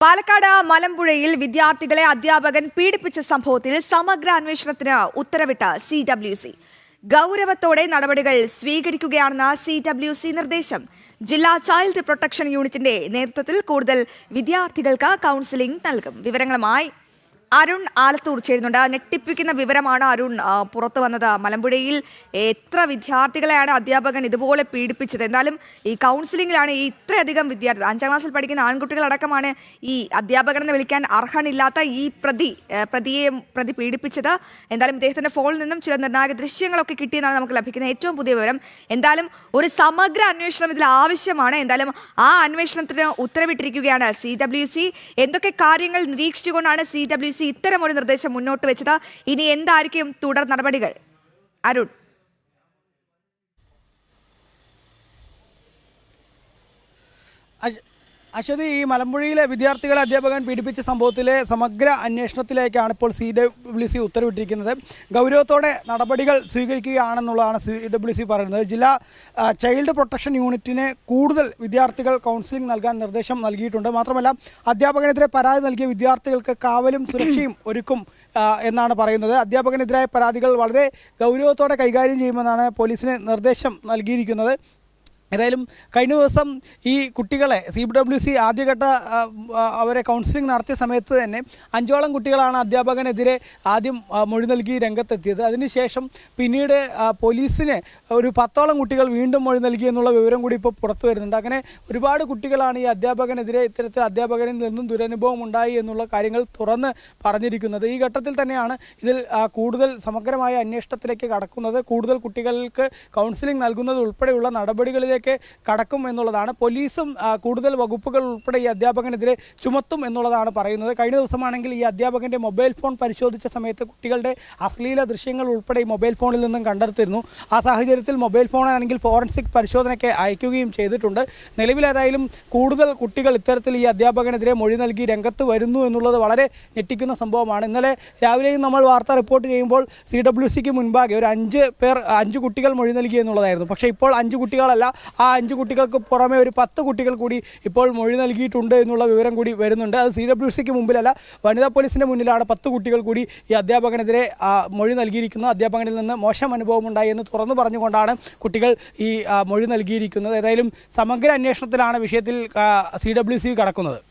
പാലക്കാട് മലമ്പുഴയിൽ വിദ്യാർത്ഥികളെ അധ്യാപകൻ പീഡിപ്പിച്ച സംഭവത്തിൽ സമഗ്ര അന്വേഷണത്തിന് ഉത്തരവിട്ട CWC. ഗൗരവത്തോടെ നടപടികൾ സ്വീകരിക്കുകയാണെന്ന CWC നിർദ്ദേശം. ജില്ലാ ചൈൽഡ് പ്രൊട്ടക്ഷൻ യൂണിറ്റിന്റെ നേതൃത്വത്തിൽ കൂടുതൽ വിദ്യാർത്ഥികൾക്ക് കൗൺസിലിംഗ് നൽകും. വിവരങ്ങളുമായി അരുൺ ആലത്തൂർ ചേരുന്നുണ്ട്. ഞെട്ടിപ്പിക്കുന്ന വിവരമാണ് അരുൺ പുറത്തു വന്നത്. മലമ്പുഴയിൽ എത്ര വിദ്യാർത്ഥികളെയാണ് അധ്യാപകൻ ഇതുപോലെ പീഡിപ്പിച്ചത്? എന്നാലും ഈ കൗൺസിലിംഗിലാണ് ഇത്രയധികം വിദ്യാർത്ഥികൾ, 5ാം ക്ലാസ്സിൽ പഠിക്കുന്ന ആൺകുട്ടികളടക്കമാണ് ഈ അധ്യാപകനെന്ന് വിളിക്കാൻ അർഹനില്ലാത്ത ഈ പ്രതി പീഡിപ്പിച്ചത്. എന്തായാലും ഇദ്ദേഹത്തിന്റെ ഫോണിൽ നിന്നും ചില നിർണായക ദൃശ്യങ്ങളൊക്കെ കിട്ടിയെന്നാണ് നമുക്ക് ലഭിക്കുന്ന ഏറ്റവും പുതിയ വിവരം. എന്തായാലും ഒരു സമഗ്ര അന്വേഷണം ഇതിൽ ആവശ്യമാണ്. എന്തായാലും ആ അന്വേഷണത്തിന് ഉത്തരവിട്ടിരിക്കുകയാണ് CWC. എന്തൊക്കെ കാര്യങ്ങൾ നിരീക്ഷിച്ചുകൊണ്ടാണ് CWC ഇത്തരം ഒരു നിർദ്ദേശം മുന്നോട്ട് വെച്ചത്? ഇനി എന്തായിരിക്കും തുടർ നടപടികൾ? അരുൺ. അശ്വതി, ഈ മലമ്പുഴയിലെ വിദ്യാർത്ഥികളെ അധ്യാപകൻ പീഡിപ്പിച്ച സംഭവത്തിലെ സമഗ്ര അന്വേഷണത്തിലേക്കാണ് ഇപ്പോൾ CWC ഉത്തരവിട്ടിരിക്കുന്നത്. ഗൗരവത്തോടെ നടപടികൾ സ്വീകരിക്കുകയാണെന്നുള്ളതാണ് CWC പറയുന്നത്. ജില്ലാ ചൈൽഡ് പ്രൊട്ടക്ഷൻ യൂണിറ്റിന് കൂടുതൽ വിദ്യാർത്ഥികൾ കൗൺസിലിംഗ് നൽകാൻ നിർദ്ദേശം നൽകിയിട്ടുണ്ട്. മാത്രമല്ല, അധ്യാപകനെതിരെ പരാതി നൽകിയ വിദ്യാർത്ഥികൾക്ക് കാവലും സുരക്ഷയും ഒരുക്കും എന്നാണ് പറയുന്നത്. അധ്യാപകനെതിരായ പരാതികൾ വളരെ ഗൗരവത്തോടെ കൈകാര്യം ചെയ്യുമെന്നാണ് പോലീസിന് നിർദ്ദേശം നൽകിയിരിക്കുന്നത്. ഏതായാലും കഴിഞ്ഞ ദിവസം ഈ കുട്ടികളെ CWC ആദ്യഘട്ട അവരെ കൗൺസിലിംഗ് നടത്തിയ സമയത്ത് തന്നെ 5ഓളം കുട്ടികളാണ് അധ്യാപകനെതിരെ ആദ്യം മൊഴി നൽകി രംഗത്തെത്തിയത്. അതിനുശേഷം പിന്നീട് പോലീസിന് ഒരു 10ഓളം കുട്ടികൾ വീണ്ടും മൊഴി നൽകി എന്നുള്ള വിവരം കൂടി ഇപ്പോൾ പുറത്തു വരുന്നുണ്ട്. അങ്ങനെ ഒരുപാട് കുട്ടികളാണ് ഈ അധ്യാപകനെതിരെ ഇത്തരത്തിൽ അധ്യാപകനിൽ നിന്നും ദുരനുഭവം ഉണ്ടായി എന്നുള്ള കാര്യങ്ങൾ തുറന്ന് പറഞ്ഞിരിക്കുന്നത്. ഈ ഘട്ടത്തിൽ തന്നെയാണ് ഇതിൽ കൂടുതൽ സമഗ്രമായ അന്വേഷണത്തിലേക്ക് കടക്കുന്നത്. കൂടുതൽ കുട്ടികൾക്ക് കൗൺസിലിംഗ് നൽകുന്നത് ഉൾപ്പെടെയുള്ള നടപടികളിലേക്ക് കടക്കും എന്നുള്ളതാണ്. പോലീസും കൂടുതൽ വകുപ്പുകൾ ഉൾപ്പെടെ ഈ അധ്യാപകനെതിരെ ചുമത്തും എന്നുള്ളതാണ് പറയുന്നത്. കഴിഞ്ഞ ദിവസമാണെങ്കിൽ ഈ അധ്യാപകന്റെ മൊബൈൽ ഫോൺ പരിശോധിച്ച സമയത്ത് കുട്ടികളുടെ അശ്ലീല ദൃശ്യങ്ങൾ ഉൾപ്പെടെ ഈ മൊബൈൽ ഫോണിൽ നിന്നും കണ്ടെടുത്തിരുന്നു. ആ സാഹചര്യത്തിൽ മൊബൈൽ ഫോണാണെങ്കിൽ ഫോറൻസിക് പരിശോധനയ്ക്ക് അയക്കുകയും ചെയ്തിട്ടുണ്ട്. നിലവിലേതായാലും കൂടുതൽ കുട്ടികൾ ഇത്തരത്തിൽ ഈ അധ്യാപകനെതിരെ മൊഴി നൽകി രംഗത്ത് വരുന്നു എന്നുള്ളത് വളരെ ഞെട്ടിക്കുന്ന സംഭവമാണ്. ഇന്നലെ രാവിലെയും നമ്മൾ വാർത്ത റിപ്പോർട്ട് ചെയ്യുമ്പോൾ CWCക്ക് മുൻപാകെ ഒരു 5 കുട്ടികൾ മൊഴി നൽകി എന്നുള്ളതായിരുന്നു. പക്ഷേ ഇപ്പോൾ 5 കുട്ടികളല്ല, ആ 5 കുട്ടികൾക്ക് പുറമെ ഒരു 10 കുട്ടികൾ കൂടി ഇപ്പോൾ മൊഴി നൽകിയിട്ടുണ്ട് എന്നുള്ള വിവരം കൂടി വരുന്നുണ്ട്. അത് CWCക്ക് മുമ്പിലല്ല, വനിതാ പോലീസിൻ്റെ മുന്നിലാണ് 10 കുട്ടികൾ കൂടി ഈ അധ്യാപകനെതിരെ മൊഴി നൽകിയിരിക്കുന്നത്. അധ്യാപകനിൽ നിന്ന് മോശം അനുഭവം ഉണ്ടായി എന്ന് തുറന്നു പറഞ്ഞുകൊണ്ടാണ് കുട്ടികൾ ഈ മൊഴി നൽകിയിരിക്കുന്നത്. ഏതായാലും സമഗ്ര അന്വേഷണത്തിലാണ് വിഷയത്തിൽ CWC കടക്കുന്നത്.